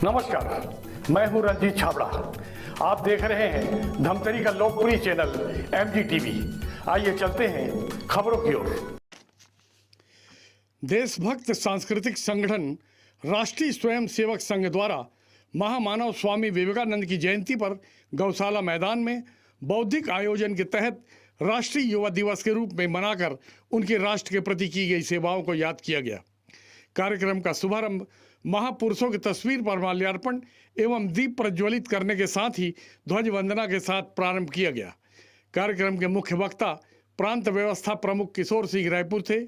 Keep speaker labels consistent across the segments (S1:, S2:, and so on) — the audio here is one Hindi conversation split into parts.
S1: नमस्कार, मैं हूं रंजीत छाबड़ा। आप देख रहे हैं धमतरी का लोकप्रिय चैनल MGTV। आइए चलते हैं खबरों की ओर। देशभक्त सांस्कृतिक संगठन राष्ट्रीय स्वयंसेवक संघ द्वारा महामानव स्वामी विवेकानंद की जयंती पर गौशाला मैदान में बौद्धिक आयोजन के तहत राष्ट्रीय युवा दिवस के रूप में मनाकर उनके राष्ट्र के प्रति की गई सेवाओं को याद किया गया। कार्यक्रम का शुभारंभ महापुरुषों की तस्वीर पर माल्यार्पण एवं दीप प्रज्वलित करने के साथ ही ध्वज वंदना के साथ प्रारंभ किया गया। कार्यक्रम के मुख्य वक्ता प्रांत व्यवस्था प्रमुख किशोर सिंह रायपुर थे।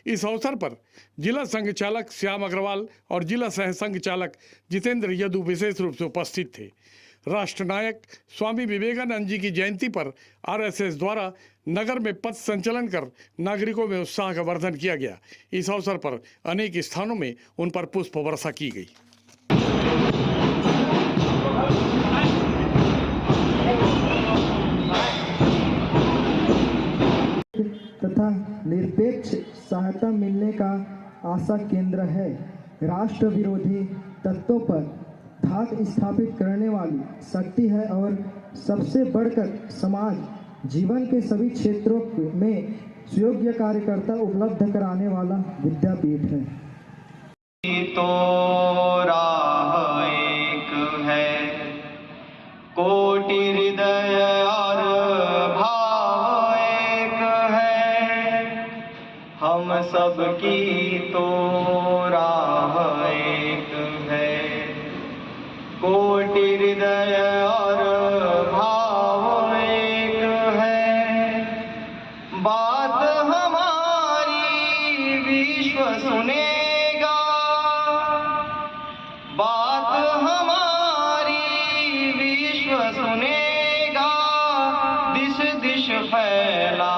S1: इस अवसर पर जिला संघ चालक श्याम अग्रवाल और जिला सह संघ चालक जितेंद्र यदु विशेष रूप से उपस्थित थे। राष्ट्र नायक स्वामी विवेकानंद जी की जयंती पर RSS द्वारा नगर में पथ संचलन कर नागरिकों में उत्साह का वर्धन किया गया। इस अवसर पर अनेक स्थानों में उन पर पुष्प वर्षा की गई।
S2: तथा निरपेक्ष सहायता मिलने का आशा केंद्र है। राष्ट्र विरोधी तत्वों पर धाक स्थापित करने वाली शक्ति है और सबसे बढ़कर समाज जीवन के सभी क्षेत्रों में सुयोग्य कार्यकर्ता उपलब्ध कराने वाला विद्यापीठ है।
S3: तो राह एक है, कोटि हृदय और भाव एक है, हम सब की तो राह एक है, कोटि हृदय और भाव एक है, बात हमारी विश्व सुनेगा, बात हमारी विश्व सुनेगा, दिश दिश फैला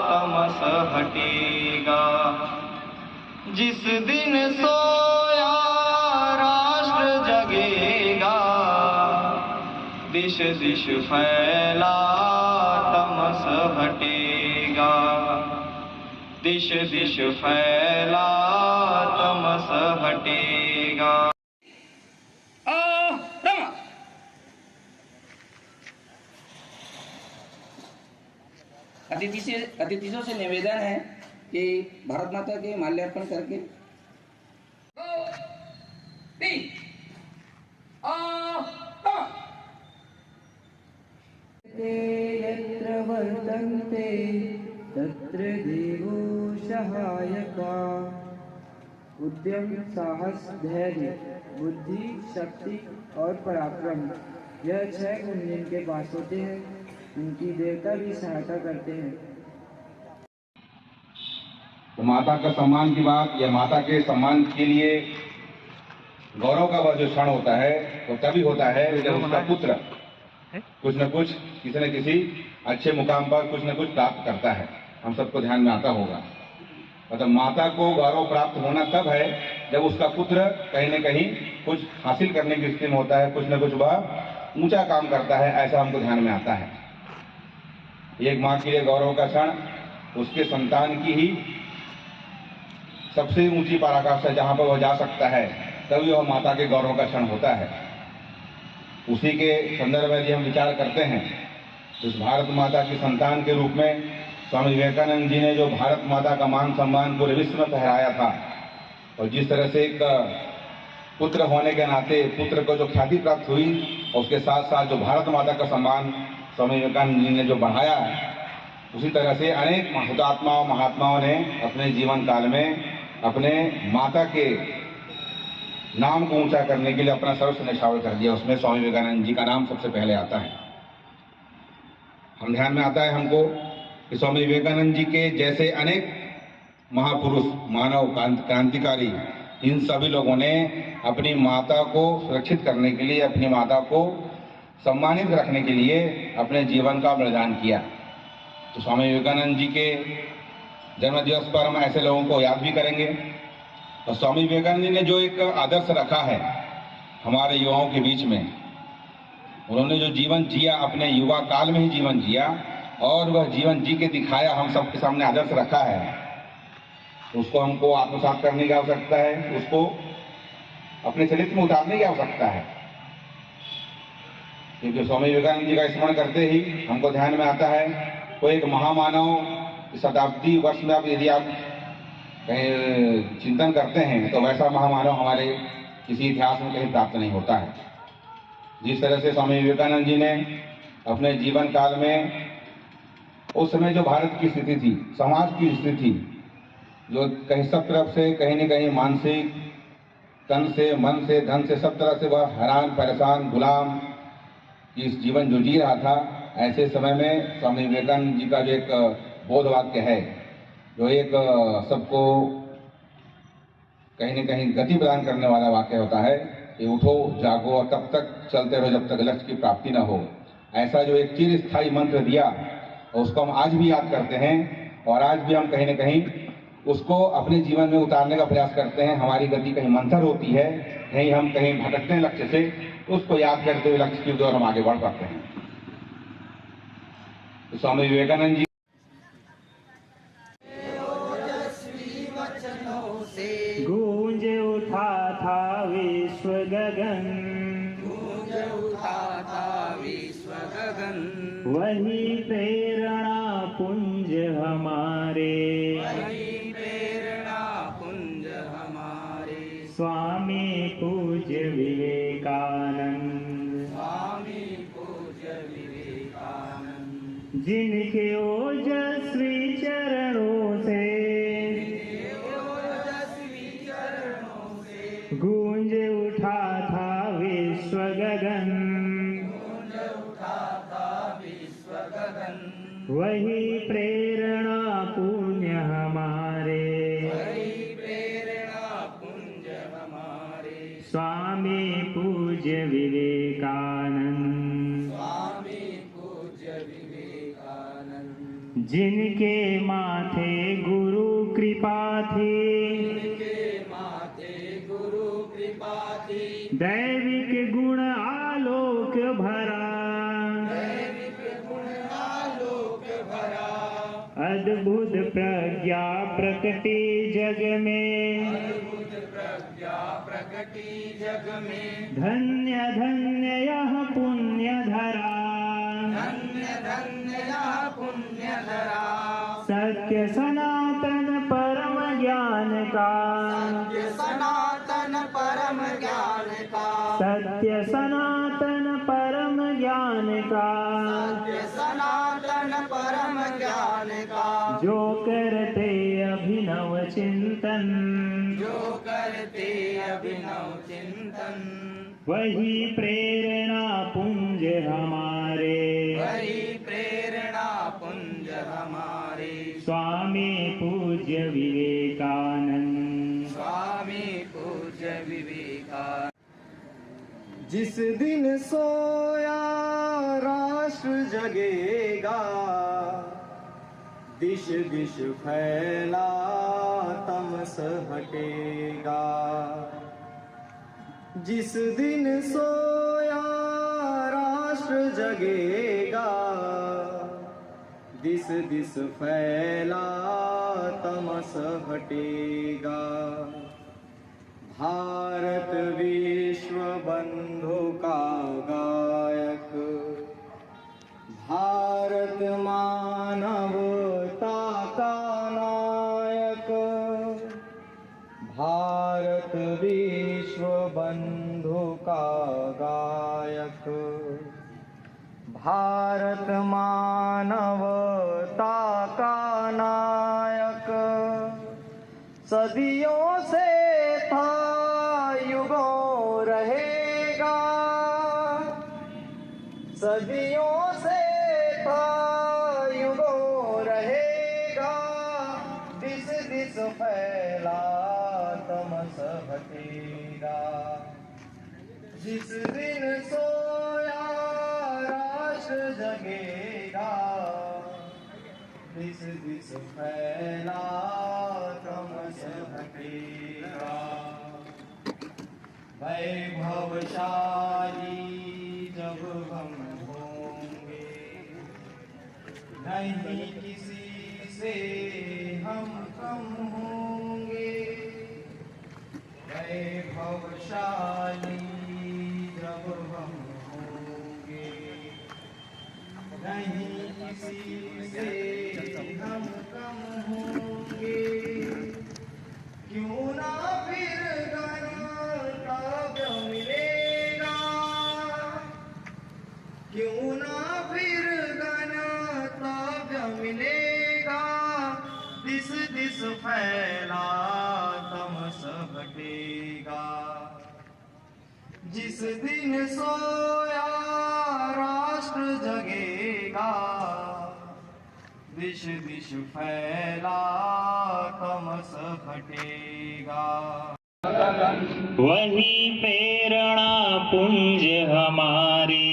S3: तमस हटेगा, जिस दिन सोया राष्ट्र जगेगा, दिश दिश फैला तमस हटेगा, दिश दिश फैला तमस हटेगा।
S4: अतिथियों से निवेदन है कि भारत माता के माल्यार्पण करके
S2: यत्र वर्तन्ते तत्र देवो सहायका। उद्यम, साहस, धैर्य, बुद्धि, शक्ति और पराक्रम, यह 6 गुण जिनके पास होते हैं उनकी देवता भी सहायता करते हैं।
S5: तो माता का सम्मान की बात, या माता के सम्मान के लिए गौरव का वह जो क्षण होता है वो तभी होता है जब उसका पुत्र कुछ न कुछ किसी न किसी अच्छे मुकाम पर कुछ न कुछ प्राप्त करता है। हम सबको ध्यान में आता होगा। मतलब माता को गौरव प्राप्त होना तब है जब उसका पुत्र कहीं न कहीं कुछ हासिल करने की स्थिति में होता है, कुछ न कुछ वह ऊंचा काम करता है, ऐसा हमको ध्यान में आता है। एक माँ के लिए गौरव का क्षण उसके संतान की ही सबसे ऊंची पराकाष्ठा जहाँ पर वह जा सकता है, तभी वह माता के गौरव का क्षण होता है। उसी के संदर्भ में यदि हम विचार करते हैं, इस भारत माता की संतान के रूप में स्वामी विवेकानंद जी ने जो भारत माता का मान सम्मान पूरे विश्व में फहराया था, और जिस तरह से एक पुत्र होने के नाते पुत्र को जो ख्याति प्राप्त हुई, और उसके साथ साथ जो भारत माता का सम्मान स्वामी विवेकानंद जी ने जो बढ़ाया, उसी तरह से अनेक हुतात्माओं महात्माओं ने अपने जीवन काल में अपने माता के नाम को ऊंचा करने के लिए अपना सर्वस्व न्यौछावर कर दिया। उसमें स्वामी विवेकानंद जी का नाम सबसे पहले आता है। हम ध्यान में आता है हमको कि स्वामी विवेकानंद जी के जैसे अनेक महापुरुष, मानव क्रांतिकारी, इन सभी लोगों ने अपनी माता को सुरक्षित करने के लिए, अपनी माता को सम्मानित रखने के लिए अपने जीवन का बलिदान किया। तो स्वामी विवेकानंद जी के जन्मदिवस पर हम ऐसे लोगों को याद भी करेंगे। और स्वामी विवेकानंद जी ने जो एक आदर्श रखा है हमारे युवाओं के बीच में, उन्होंने जो जीवन जिया, अपने युवा काल में ही जीवन जिया, और वह जीवन जी के दिखाया, हम सबके सामने आदर्श रखा है, उसको हमको आत्मसात करने की आवश्यकता है, उसको अपने चरित्र में उतारने की आवश्यकता है। क्योंकि स्वामी विवेकानंद जी का स्मरण करते ही हमको ध्यान में आता है वो एक महामानव शताब्दी वर्ष में यदि आप कहीं चिंतन करते हैं तो वैसा महामानव हमारे किसी इतिहास में कहीं प्राप्त नहीं होता है। जिस तरह से स्वामी विवेकानंद जी ने अपने जीवन काल में उस समय जो भारत की स्थिति थी, समाज की स्थिति थी, जो कहीं सब तरफ से कहीं न कहीं मानसिक, तन से, मन से, धन से, सब तरह से वह हैरान, परेशान, गुलाम की इस जीवन जो जी रहा था, ऐसे समय में स्वामी विवेकानंद जी का जो एक बोध वाक्य है, जो एक सबको कहीं न कहीं गति प्रदान करने वाला वाक्य होता है कि उठो, जागो और तब तक चलते रहो जब तक लक्ष्य की प्राप्ति न हो। ऐसा जो एक चिरस्थायी मंत्र दिया, उसको हम आज भी याद करते हैं और आज भी हम कहीं न कहीं उसको अपने जीवन में उतारने का प्रयास करते हैं। हमारी गति कहीं मंथर होती है, कहीं हम कहीं भटकते हैं लक्ष्य से, तो उसको याद करते हुए लक्ष्य की ओर हम आगे बढ़ पाते हैं। तो स्वामी विवेकानंद जी
S6: गूंज उठा था विश्व गगन,
S4: गूंज उठा था विश्व गगन,
S6: वही प्रेरणा पुंज हमारे,
S4: वही प्रेरणा पुंज हमारे,
S6: स्वामी पूज्य विवेकानंद,
S4: स्वामी पूज्य विवेकानंद,
S6: जिनके ओजस्वी चरणों से गूंज उठा था विश्व गगन,
S4: गूंज उठा था विश्व गगन,
S6: वही प्रेरणा पुण्य हमारे,
S4: वही प्रेरणा पुंज हमारे,
S6: स्वामी पूज्य विवेकानंद,
S4: स्वामी पूज्य विवेकानंद,
S6: जिनके माथे गुरु कृपा थी,
S4: जिनके माथे गुरु कृपा थी,
S6: दैविक गुण आलोक भरा,
S4: दैविक गुण आलोक भरा,
S6: अद्भुत प्रज्ञा प्रकटी जग में,
S4: अद्भुत प्रज्ञा प्रकटी जग में,
S6: धन्य धन्य यह पुण्य धरा,
S4: धन्य धन्य यह पुण्य धरा,
S6: सत्य सनातन परम ज्ञान का,
S4: सत्य सनातन परम ज्ञान का,
S6: सत्य सनातन परम ज्ञान का,
S4: सत्य सनातन परम ज्ञान का,
S6: जो करते अभिनव चिंतन,
S4: जो करते अभिनव चिंतन,
S6: वही प्रेरणा पुंज हमारे,
S4: वही प्रेरणा पुंज हमारे,
S6: स्वामी पूज्य विवेकानंद,
S4: स्वामी पूज्य विवेकानंद।
S2: जिस दिन सोया राष्ट्र जगेगा, दिश दिश फैला तमस हटेगा। जिस दिन सोया राष्ट्र जगेगा, दिस दिस फैला तमस हटेगा। भारत विश्व बंधु का गायक, भारत मानवता का नायक, भारत विश्व बंधु का गायक, भारत मानवता का नायक, सदियों से था युगों रहेगा, सदियों से था युगों रहेगा। दिस दिस फैला तमस हटेगा। जिस दिन सोया राष्ट्र जगेगा, दिस दिस फैला तमस हटेगा। वैभवशाली जब हम होंगे, नहीं किसी से हम कम होंगे। वैभवशाली जब हम होंगे, नहीं किसी से हम कम होंगे, क्यों ना फिर गणतव्य मिलेगा, क्यों ना फिर गणतव्य मिलेगा, दिस दिस फैला तमस हटेगा, जिस दिन सोया राष्ट्र जगेगा, दिश दिश फैला तमस हटेगा।
S6: वही प्रेरणा पुंज हमारे,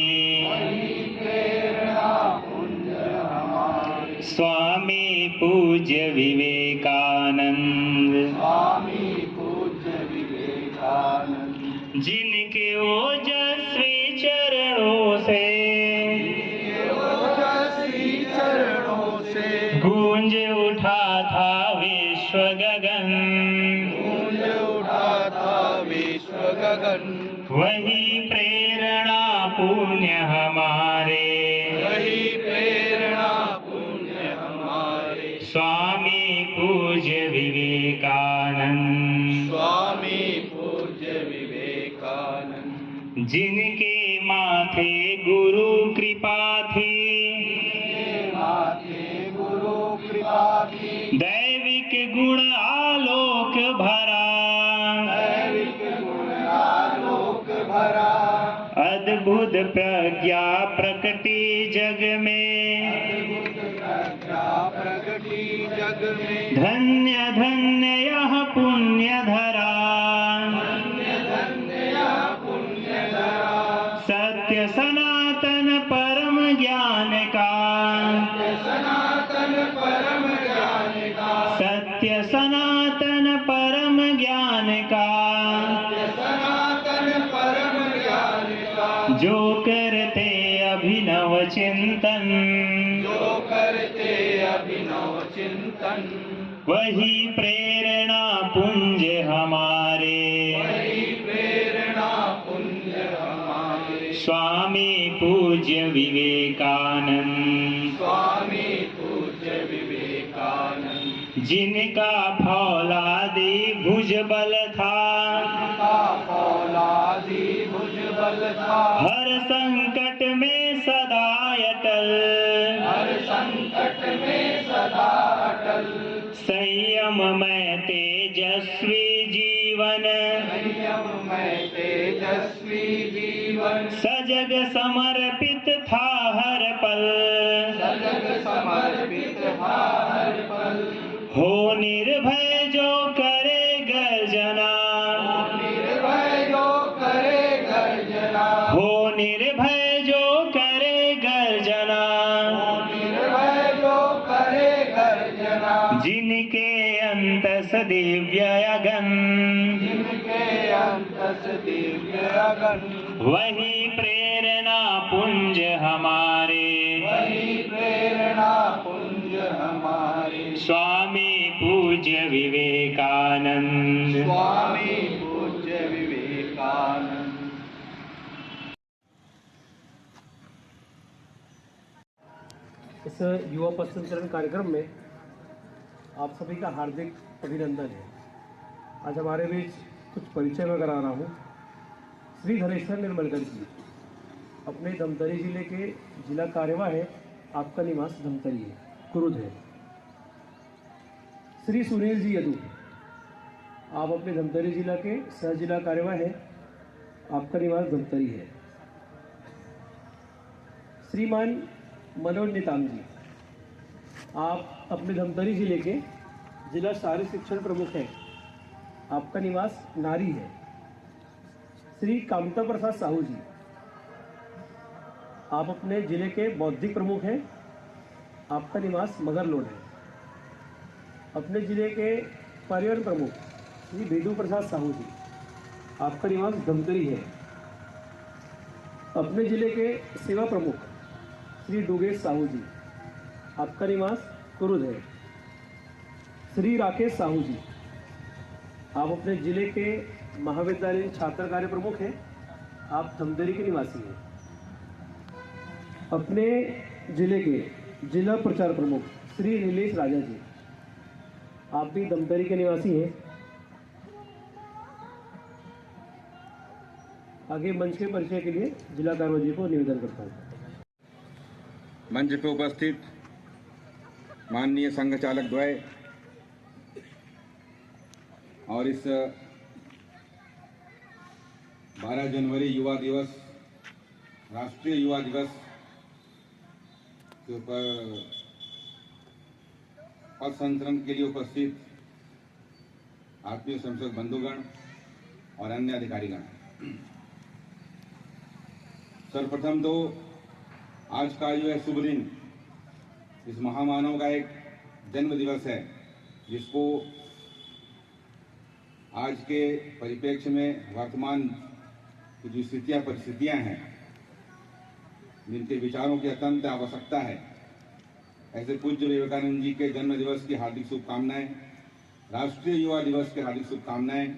S6: स्वामी पूज्य विवेकानंद, जिनके ओजस्वी चरणों से गूंज उठा था विश्व गगन, वही प्रेरणा पुण्य हमारे, स्वामी पूज्य विवेकानंद, जिनके माथे गुरु कृपा थी, दैविक गुण आलोक भरा, अद्भुत प्रज्ञा प्रकटी जग में, धन्य धन्य यह पुण्य धरा, सत्य सनातन परम ज्ञान का, सत्य सनातन परम ज्ञान का, जो करते अभिनव चिंतन, वही प्रेरणा पुंज हमारे, स्वामी पूज्य विवेकानंद, जिनका फौलादी भुजबल था, हर संकट में सदा अटल, संयम में तेजस्वी जीवन, सजग समर्पित था हर पल, हो निर्भय जो करे गर्जना, हो निर्भय जो करे गर्जना, जिनके अंतस दिव्य अगन, वही प्रेरणा पुंज हमारे, स्वामी पूज्य विवेकानंद,
S7: इस युवा पथ संचलन कार्यक्रम में आप सभी का हार्दिक अभिनंदन है। आज हमारे बीच कुछ परिचय मैं करा रहा हूँ। श्री धनेश्वर निर्मलगढ़ जी अपने धमतरी जिले के जिला कार्यवाह है, आपका निवास धमतरी है, कुरुद है। श्री सुनील जी यदु, आप अपने धमतरी जिला के सह जिला कार्यवाह है, आपका निवास धमतरी है। श्रीमान मनोज नेताम जी, आप अपने धमतरी जिले के जिला शारीरिक शिक्षण प्रमुख हैं, आपका निवास नारी है। श्री कामता प्रसाद साहू जी, आप अपने जिले के बौद्धिक प्रमुख हैं, आपका निवास मगरलोड है। अपने जिले के पर्यटन प्रमुख श्री भेदू प्रसाद साहू जी, आपका निवास धमतरी है। अपने जिले के सेवा प्रमुख श्री डोगेश साहू जी, आपका निवास कुरुद है। श्री राकेश साहू जी, आप अपने जिले के महाविद्यालय छात्र कार्य प्रमुख हैं, आप धमतरी के निवासी हैं। अपने जिले के जिला प्रचार प्रमुख श्री नीलेश राजा जी, आप भी धमतरी के निवासी हैं। आगे मंच के परिचय के लिए जिला कार्य जी को निवेदन करता हूँ।
S5: मंच पर उपस्थित माननीय संघ चालक द्वय और इस 12 जनवरी युवा दिवस, राष्ट्रीय युवा दिवस के ऊपर पथ संचलन के लिए उपस्थित आत्मीय स्वयंसेवक बंधुगण और अन्य अधिकारीगण, सर्वप्रथम तो आज का जो है शुभ दिन, इस महामानव का एक जन्म दिवस है, जिसको आज के परिप्रेक्ष्य में वर्तमान की जो स्थितियां परिस्थितियां हैं, जिनके विचारों की अत्यंत आवश्यकता है, ऐसे पूज्य विवेकानंद जी के जन्म दिवस की हार्दिक शुभकामनाएं, राष्ट्रीय युवा दिवस की हार्दिक शुभकामनाएं।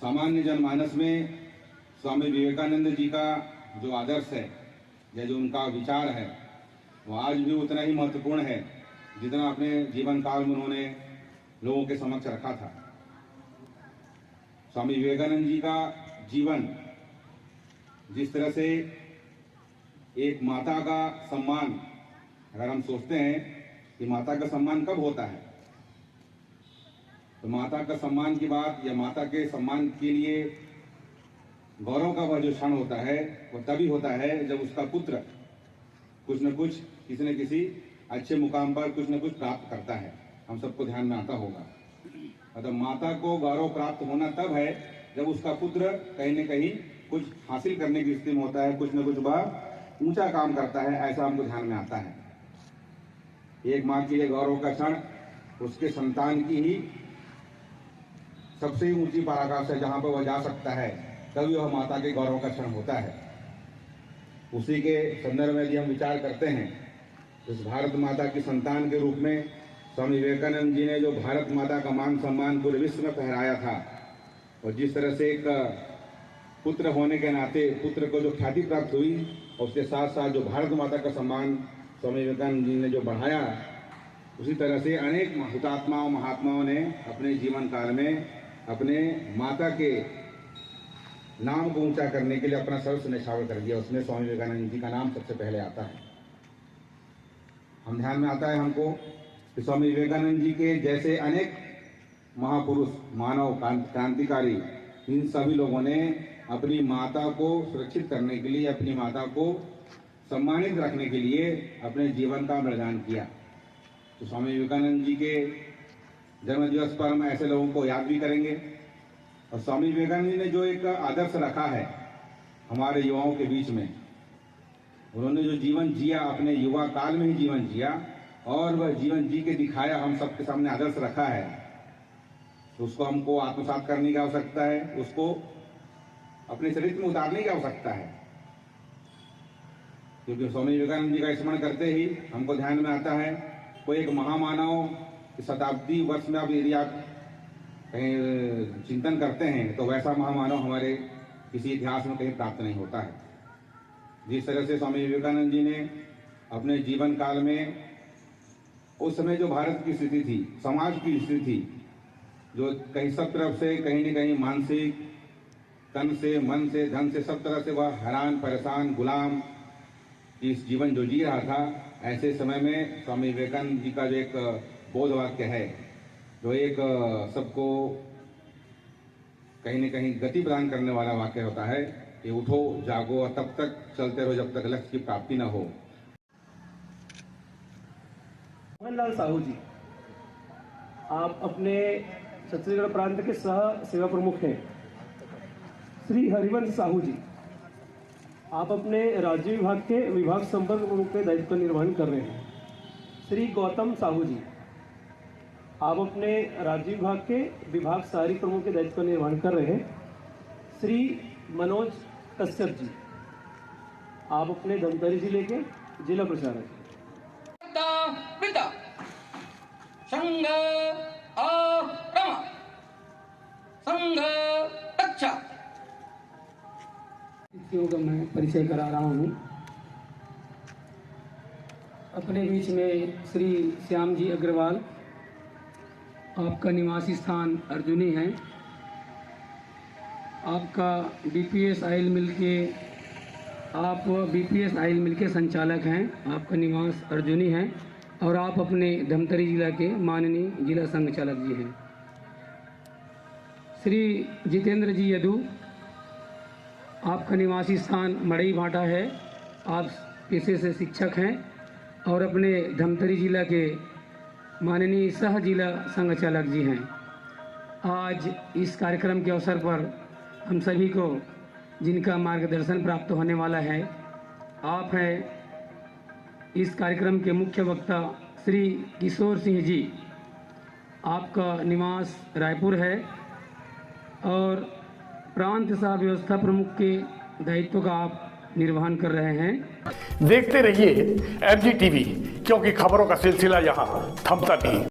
S5: सामान्य जनमानस में स्वामी विवेकानंद जी का जो आदर्श है या जो उनका विचार है, वो आज भी उतना ही महत्वपूर्ण है जितना अपने जीवन काल में उन्होंने लोगों के समक्ष रखा था। स्वामी विवेकानंद जी का जीवन जिस तरह से एक माता का सम्मान, अगर हम सोचते हैं कि माता का सम्मान कब होता है, तो माता का सम्मान की बात या माता के सम्मान के लिए गौरव का वह जो क्षण होता है, वो तभी होता है जब उसका पुत्र कुछ न कुछ, किसी न किसी अच्छे मुकाम पर कुछ न कुछ प्राप्त करता है। हम सबको ध्यान में आता होगा। मतलब माता को गौरव प्राप्त होना तब है जब उसका पुत्र कहीं न कहीं कुछ हासिल करने की स्थिति में होता है, कुछ न कुछ वह ऊंचा काम करता है, ऐसा हमको ध्यान में आता है। एक माँ के लिए गौरव का क्षण उसके संतान की ही सबसे ऊंची पराकाष्ठा है, जहां पर वह जा सकता है, तभी वह माता के गौरव का क्षण होता है। उसी के संदर्भ में यदि हम विचार करते हैं, इस भारत माता की संतान के रूप में स्वामी विवेकानंद जी ने जो भारत माता का मान सम्मान पूरे विश्व में फहराया था, और जिस तरह से एक पुत्र होने के नाते पुत्र को जो ख्याति प्राप्त हुई, और उसके साथ साथ जो भारत माता का सम्मान स्वामी विवेकानंद जी ने जो बढ़ाया, उसी तरह से अनेक हुतात्माओं महात्माओं ने अपने जीवन काल में अपने माता के नाम को ऊंचा करने के लिए अपना सर्वस्व न्यौछावर कर दिया। उसमें स्वामी विवेकानंद जी का नाम सबसे पहले आता है। हम ध्यान में आता है हमको कि स्वामी विवेकानंद जी के जैसे अनेक महापुरुष, मानव क्रांतिकारी, इन सभी लोगों ने अपनी माता को सुरक्षित करने के लिए, अपनी माता को सम्मानित रखने के लिए अपने जीवन का बलिदान किया। तो स्वामी विवेकानंद जी के जन्म दिवस पर हम ऐसे लोगों को याद भी करेंगे। और स्वामी विवेकानंद जी ने जो एक आदर्श रखा है हमारे युवाओं के बीच में, उन्होंने जो जीवन जिया, अपने युवा काल में ही जीवन जिया, और वह जीवन जी के दिखाया, हम सबके सामने आदर्श रखा है, तो उसको हमको आत्मसात करने की आवश्यकता है, उसको अपने चरित्र में उतारने की आवश्यकता है। क्योंकि स्वामी विवेकानंद जी का स्मरण करते ही हमको ध्यान में आता है कोई एक महामानव शताब्दी वर्ष में, अब यदि आप कहीं चिंतन करते हैं तो वैसा महामानव हमारे किसी इतिहास में कहीं प्राप्त नहीं होता है। जिस तरह से स्वामी विवेकानंद जी ने अपने जीवन काल में उस समय जो भारत की स्थिति थी, समाज की स्थिति थी, जो कहीं सब तरफ से कहीं न कहीं मानसिक, तन से, मन से, धन से, सब तरह से वह हैरान, परेशान, गुलाम इस जीवन जो जी रहा था, ऐसे समय में स्वामी विवेकानंद जी का जो एक बोध वाक्य है, जो एक सबको कहीं न कहीं गति प्रदान करने वाला वाक्य होता है कि उठो, जागो और तब तक चलते रहो जब तक लक्ष्य की प्राप्ति न हो।
S7: मोहनलाल साहू जी, आप अपने छत्तीसगढ़ प्रांत के सह सेवा प्रमुख हैं। श्री हरिवंश साहू जी, आप अपने राज्य विभाग के विभाग संपर्क प्रमुख के दायित्व का निर्वहन कर रहे हैं। श्री गौतम साहू जी, आप अपने राज्य विभाग के विभाग सहायक प्रमुख के दायित्व का निर्वहन कर रहे हैं। श्री मनोज कश्यप जी, आप अपने धमतरी जिले के जिला प्रचारक।
S4: संघ रक्षा।
S8: व्यक्तियों का मैं परिचय करा रहा हूँ। अपने बीच में श्री श्याम जी अग्रवाल, आपका निवासी स्थान अर्जुनी है। आपका बीपीएस ऑयल मिल के संचालक हैं। आपका निवास अर्जुनी है और आप अपने धमतरी जिला के माननीय जिला संघ चालक जी हैं। श्री जितेंद्र जी यदु, आपका निवासी स्थान मड़ई भाटा है। आप पेशे से शिक्षक हैं और अपने धमतरी जिला के माननीय सह जिला संघ चालक जी हैं। आज इस कार्यक्रम के अवसर पर हम सभी को जिनका मार्गदर्शन प्राप्त होने वाला है, आप हैं इस कार्यक्रम के मुख्य वक्ता श्री किशोर सिंह जी। आपका निवास रायपुर है और प्रांत सह व्यवस्था प्रमुख के दायित्व का आप निर्वहन कर रहे हैं।
S1: देखते रहिए MG TV, क्योंकि खबरों का सिलसिला यहाँ थमता नहीं।